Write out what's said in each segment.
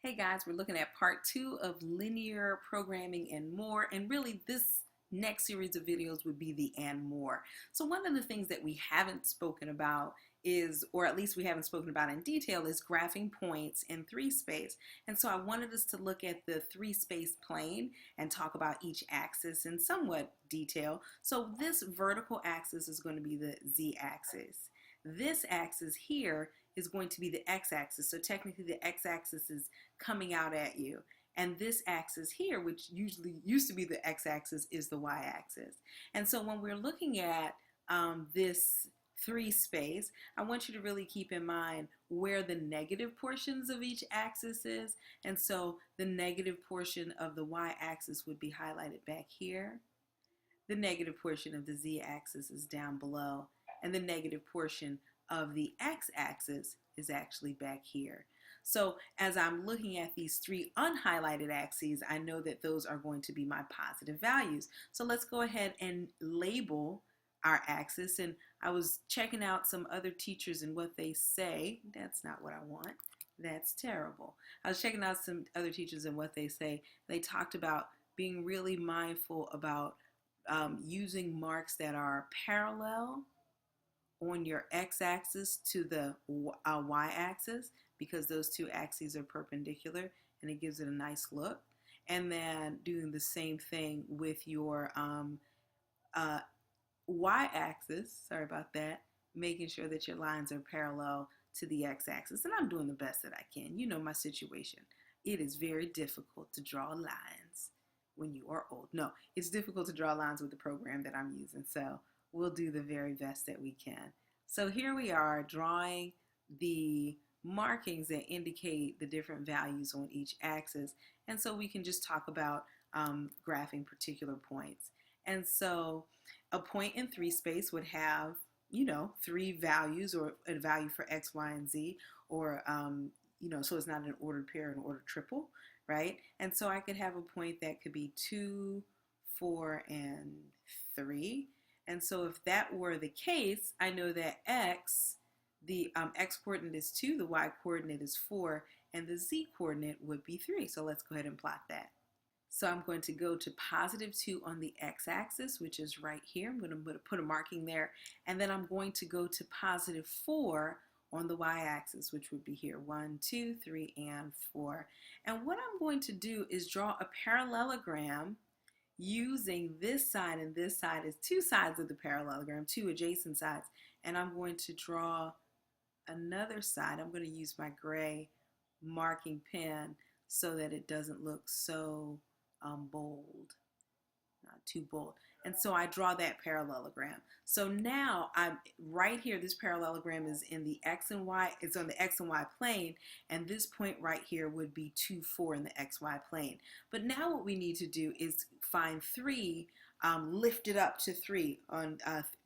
Hey guys, we're looking at part 2 of linear programming and more, and really this next series of videos would be the and more. So one of the things that we haven't spoken about is, or at least we haven't spoken about in detail, is graphing points in 3-space. And so I wanted us to look at the 3-space plane and talk about each axis in somewhat detail. So this vertical axis is going to be the z-axis. This axis here is going to be the x-axis. So technically the x-axis is coming out at you. And this axis here, which usually used to be the x-axis, is the y-axis. And so when we're looking at this 3-space, I want you to really keep in mind where the negative portions of each axis is. And so the negative portion of the y-axis would be highlighted back here. The negative portion of the z-axis is down below. And the negative portion of the x-axis is actually back here. So as I'm looking at these 3 unhighlighted axes, I know that those are going to be my positive values. So let's go ahead and label our axis. And I was checking out some other teachers and what they say. That's not what I want. That's terrible. I was checking out some other teachers and what they say. They talked about being really mindful about using marks that are parallel on your x-axis to the y-axis, because those two axes are perpendicular and it gives it a nice look. And then doing the same thing with your y-axis, sorry about that, making sure that your lines are parallel to the x-axis. And I'm doing the best that I can. You know my situation. It is very difficult to draw lines when you are old. No, it's difficult to draw lines with the program that I'm using. So we'll do the very best that we can. So here we are drawing the markings that indicate the different values on each axis. And so we can just talk about graphing particular points. And so a point in 3-space would have, 3 values, or a value for x, y, and z, or, so it's not an ordered pair, an ordered triple, right? And so I could have a point that could be 2, 4, and 3. And so if that were the case, I know that x, the x coordinate is 2, the y coordinate is 4, and the z coordinate would be 3. So let's go ahead and plot that. So I'm going to go to positive 2 on the x-axis, which is right here. I'm going to put a marking there. And then I'm going to go to positive 4 on the y-axis, which would be here, 1, 2, 3, and 4. And what I'm going to do is draw a parallelogram using this side and this side as 2 sides of the parallelogram, 2 adjacent sides. And I'm going to draw another side. I'm going to use my gray marking pen so that it doesn't look so bold, not too bold. And so I draw that parallelogram. So now I'm right here, this parallelogram is in the x and y, it's on the x and y plane, and this point right here would be 2, 4 in the xy plane. But now what we need to do is find 3 lifted up to 3 on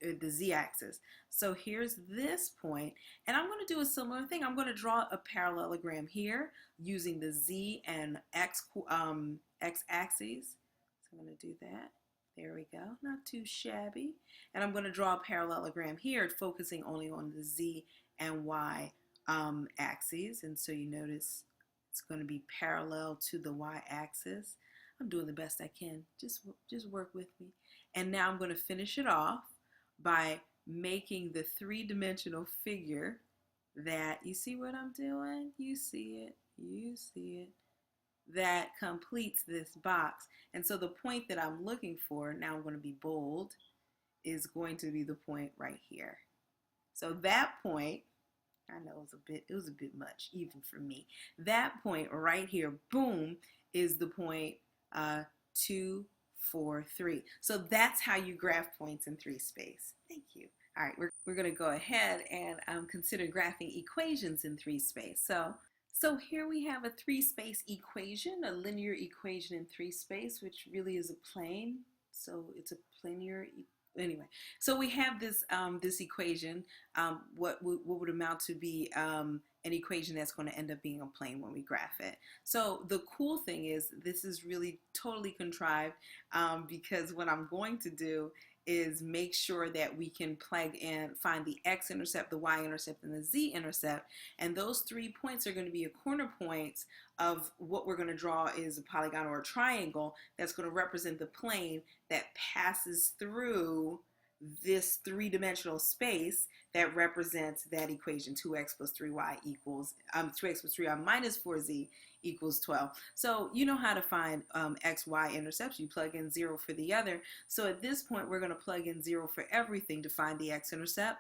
the z-axis. So here's this point, and I'm going to do a similar thing. I'm going to draw a parallelogram here using the z and x-axes. So I'm going to do that. There we go, not too shabby. And I'm going to draw a parallelogram here, focusing only on the z and y axes. And so you notice it's going to be parallel to the y-axis. I'm doing the best I can. Just work with me. And now I'm going to finish it off by making the 3-dimensional figure that, you see what I'm doing? You see it. You see it. That completes this box. And so the point that I'm looking for, now I'm going to be bold, is going to be the point right here. So that point, I know it was a bit much even for me. That point right here, boom, is the point 2, 4, 3. So that's how you graph points in 3-space. Thank you. All right, we're going to go ahead and consider graphing equations in 3-space. So here we have a 3-space equation, a linear equation in 3-space, which really is a plane. So it's a linear, anyway. So we have this this equation, what would amount to be an equation that's going to end up being a plane when we graph it. So the cool thing is this is really totally contrived because what I'm going to do is make sure that we can plug in, find the x-intercept, the y-intercept, and the z-intercept. And those 3 points are going to be a corner points of what we're going to draw is a polygon or a triangle that's going to represent the plane that passes through this three-dimensional space that represents that equation, 2x plus 3y equals 2x plus 3y minus 4z equals 12. So you know how to find x, y intercepts. You plug in 0 for the other. So at this point, we're going to plug in 0 for everything to find the x-intercept.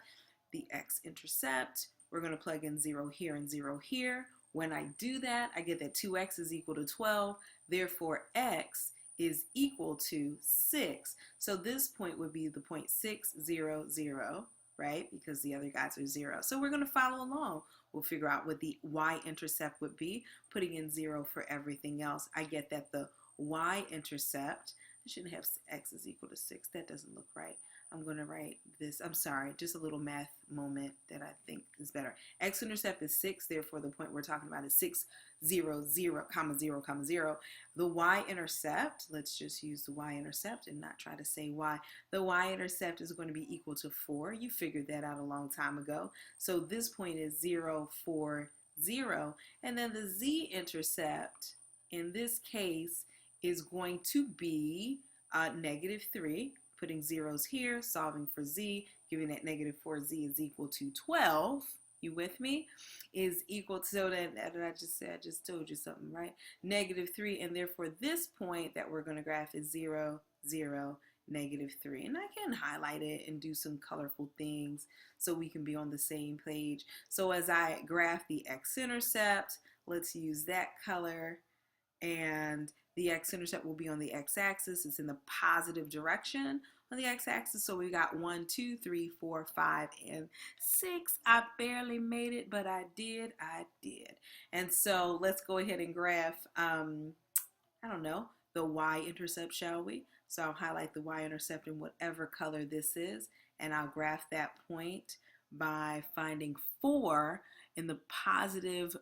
The x-intercept, we're going to plug in 0 here and 0 here. When I do that, I get that 2x is equal to 12. Therefore, x is equal to 6. So this point would be the point 6, 0, 0, right? Because the other guys are 0. So we're going to follow along. We'll figure out what the y-intercept would be, putting in 0 for everything else. I get that the y-intercept, I shouldn't have x is equal to 6. That doesn't look right. I'm going to write this. I'm sorry, just a little math moment that I think is better. X-intercept is 6. Therefore, the point we're talking about is 6, 0, 0, comma, 0, comma, 0. The y-intercept, let's just use the y-intercept and not try to say y. The y-intercept is going to be equal to 4. You figured that out a long time ago. So this point is 0, 4, 0. And then the z-intercept, in this case, is going to be -3. Putting zeros here, solving for z, giving that -4z is equal to 12. You with me? Is equal to, so that I just said, I just told you something, right? -3, and therefore this point that we're going to graph is 0, 0, -3. And I can highlight it and do some colorful things so we can be on the same page. So as I graph the x-intercept, let's use that color, and the x-intercept will be on the x-axis. It's in the positive direction on the x-axis. So we got 1, 2, 3, 4, 5, and 6. I barely made it, but I did. And so let's go ahead and graph, I don't know, the y-intercept, shall we? So I'll highlight the y-intercept in whatever color this is, and I'll graph that point by finding 4 in the positive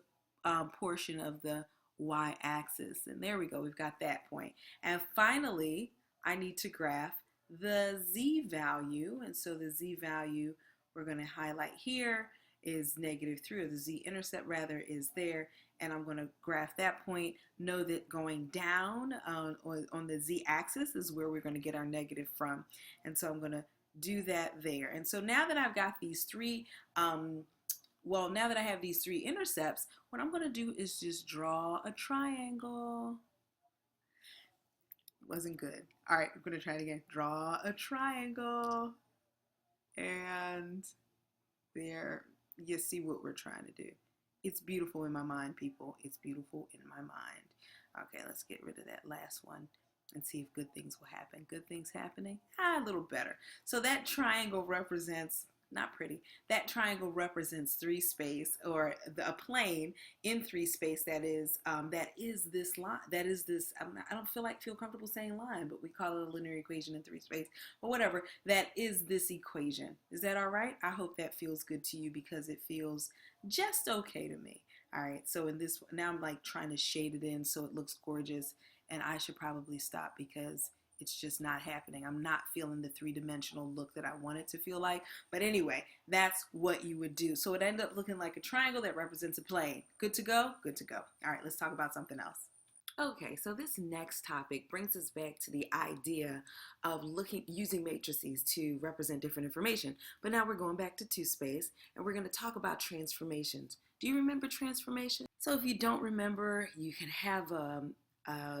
portion of the y-axis. And there we go, we've got that point. And finally, I need to graph the z-value. And so the z-value we're going to highlight here is -3, or the z-intercept rather is there. And I'm going to graph that point. Know that going down on the z-axis is where we're going to get our negative from. And so I'm going to do that there. And so now that I've got these three now that I have these 3 intercepts, what I'm going to do is just draw a triangle. Wasn't good. All right, I'm going to try it again. Draw a triangle. And there, you see what we're trying to do. It's beautiful in my mind, people. It's beautiful in my mind. Okay, let's get rid of that last one and see if good things will happen. Good things happening? A little better. So that triangle represents, not pretty, that triangle represents 3 space, or a plane in 3 space that is this line, that is this, I don't feel comfortable saying line, but we call it a linear equation in 3 space, or whatever, that is this equation. Is that all right? I hope that feels good to you, because it feels just okay to me. All right, so in this, now I'm like trying to shade it in so it looks gorgeous, and I should probably stop because it's just not happening. I'm not feeling the 3-dimensional look that I want it to feel like. But anyway, that's what you would do. So it ended up looking like a triangle that represents a plane. Good to go? Good to go. All right, let's talk about something else. Okay, so this next topic brings us back to the idea of using matrices to represent different information. But now we're going back to 2-space, and we're going to talk about transformations. Do you remember transformation? So if you don't remember, you can have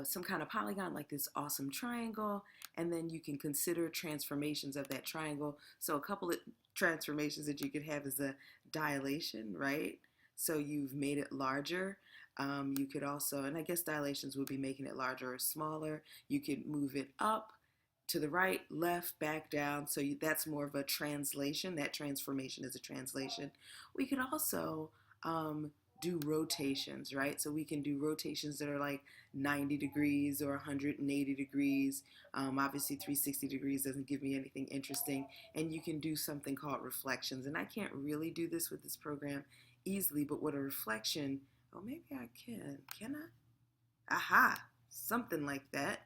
some kind of polygon like this awesome triangle, and then you can consider transformations of that triangle. So a couple of transformations that you could have is a dilation, right? So you've made it larger. You could also, and I guess dilations would be making it larger or smaller. You could move it up, to the right, left, back, down. So that's more of a translation. That transformation is a translation. We could also do rotations, right? So we can do rotations that are like 90 degrees or 180 degrees. Obviously 360 degrees doesn't give me anything interesting. And you can do something called reflections. And I can't really do this with this program easily, but what a reflection, oh, maybe I can I? Aha, something like that.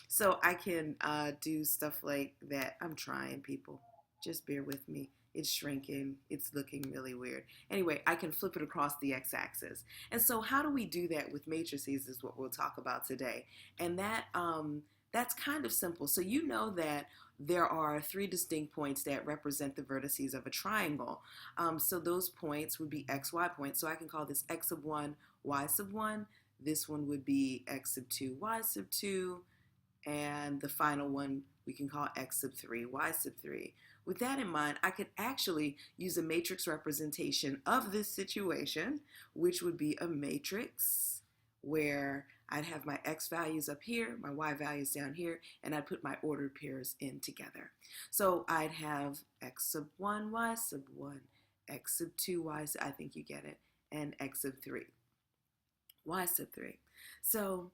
So I can do stuff like that. I'm trying, people. Just bear with me. It's shrinking. It's looking really weird. Anyway, I can flip it across the x-axis. And so how do we do that with matrices is what we'll talk about today. And that's kind of simple. So you know that there are three distinct points that represent the vertices of a triangle. So those points would be x, y points. So I can call this x sub 1, y sub 1. This one would be x sub 2, y sub 2. And the final one we can call x sub 3, y sub 3. With that in mind, I could actually use a matrix representation of this situation, which would be a matrix where I'd have my x values up here, my y values down here, and I'd put my ordered pairs in together. So I'd have x sub 1, y sub 1, x sub 2, y sub, I think you get it, and x sub 3, y sub 3. So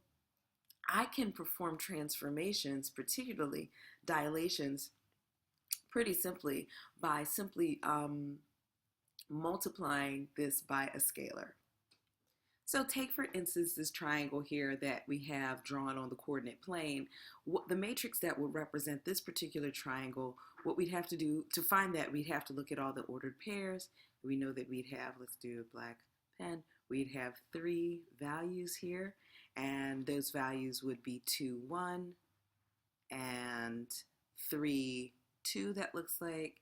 I can perform transformations, particularly dilations, pretty simply by simply multiplying this by a scalar. So take, for instance, this triangle here that we have drawn on the coordinate plane. The matrix that would represent this particular triangle, what we'd have to do to find that, we'd have to look at all the ordered pairs. We know that we'd have, let's do a black pen, we'd have 3 values here, and those values would be 2, 1, and 3, 2, that looks like,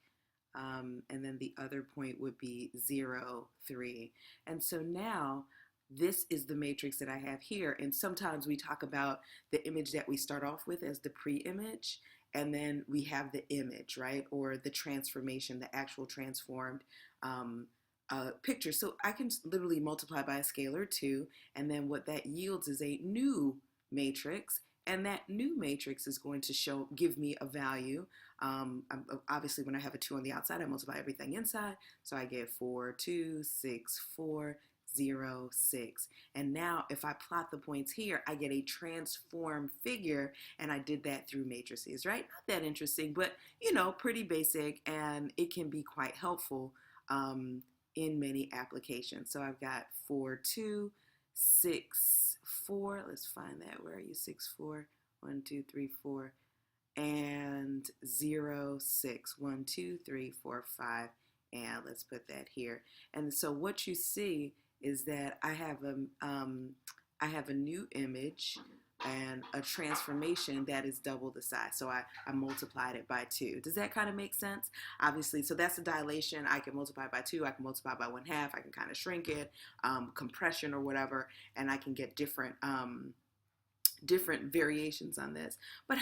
and then the other point would be 0, 3. And so now this is the matrix that I have here, and sometimes we talk about the image that we start off with as the pre-image, and then we have the image, right, or the transformation, the actual transformed picture. So I can literally multiply by a scalar 2, and then what that yields is a new matrix, and that new matrix is going to give me a value. Obviously, when I have a 2 on the outside, I multiply everything inside, so I get 4, 2, 6, 4, 0, 6. And now if I plot the points here, I get a transformed figure, and I did that through matrices, right? Not that interesting, but you know, pretty basic, and it can be quite helpful in many applications. So I've got 4, 2, 6, 4. Let's find that. Where are you? 6, 4. 1, 2, 3, 4. And 0, 6. 1, 2, 3, 4, 5. And let's put that here. And so what you see is that I have a new image and a transformation that is double the size. So I multiplied it by 2. Does that kind of make sense? Obviously, so that's a dilation. I can multiply by 2. I can multiply by 1/2. I can kind of shrink it, compression or whatever, and I can get different variations on this. But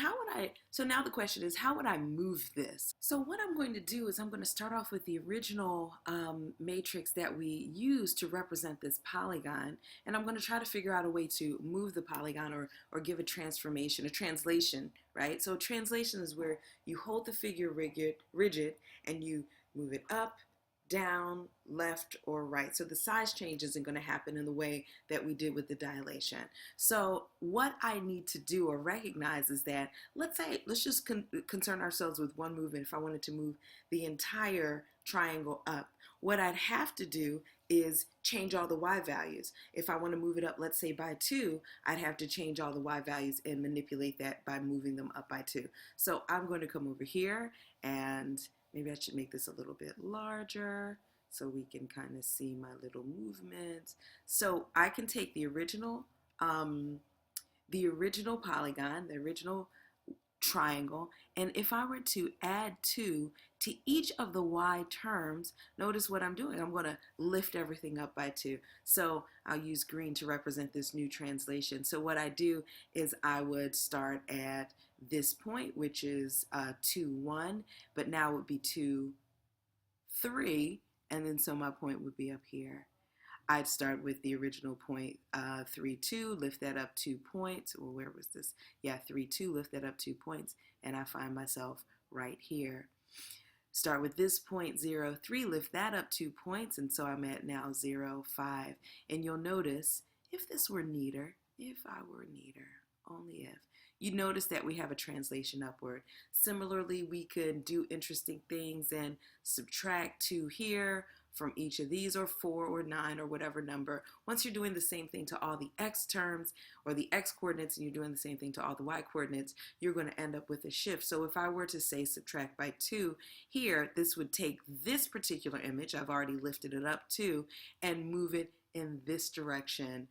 so now the question is, how would I move this? So what I'm going to do is I'm going to start off with the original matrix that we used to represent this polygon, and I'm going to try to figure out a way to move the polygon or give a transformation, a translation, right? So a translation is where you hold the figure rigid and you move it up, down, left, or right. So the size change isn't going to happen in the way that we did with the dilation. So what I need to do or recognize is that, let's just concern ourselves with one movement. If I wanted to move the entire triangle up, what I'd have to do is change all the y values. If I want to move it up, let's say by 2, I'd have to change all the y values and manipulate that by moving them up by 2. So I'm going to come over here, and maybe I should make this a little bit larger so we can kind of see my little movements. So I can take the original polygon, the original triangle, and if I were to add 2 to each of the y terms, notice what I'm doing. I'm going to lift everything up by 2. So I'll use green to represent this new translation. So what I do is I would start at this point, which is 2, 1, but now it would be 2, 3, and then so my point would be up here. I'd start with the original point, 3, 2, lift that up 2 points, or where was this? Yeah, 3, 2, lift that up 2 points, and I find myself right here. Start with this point, 0, 3, lift that up 2 points, and so I'm at now 0, 5. And you'll notice, if this were neater, if I were neater, only if, you notice that we have a translation upward. Similarly, we could do interesting things and subtract 2 here from each of these, or 4 or 9 or whatever number. Once you're doing the same thing to all the x terms or the x coordinates, and you're doing the same thing to all the y coordinates, you're going to end up with a shift. So if I were to say subtract by 2 here, this would take this particular image, I've already lifted it up 2, and move it in this direction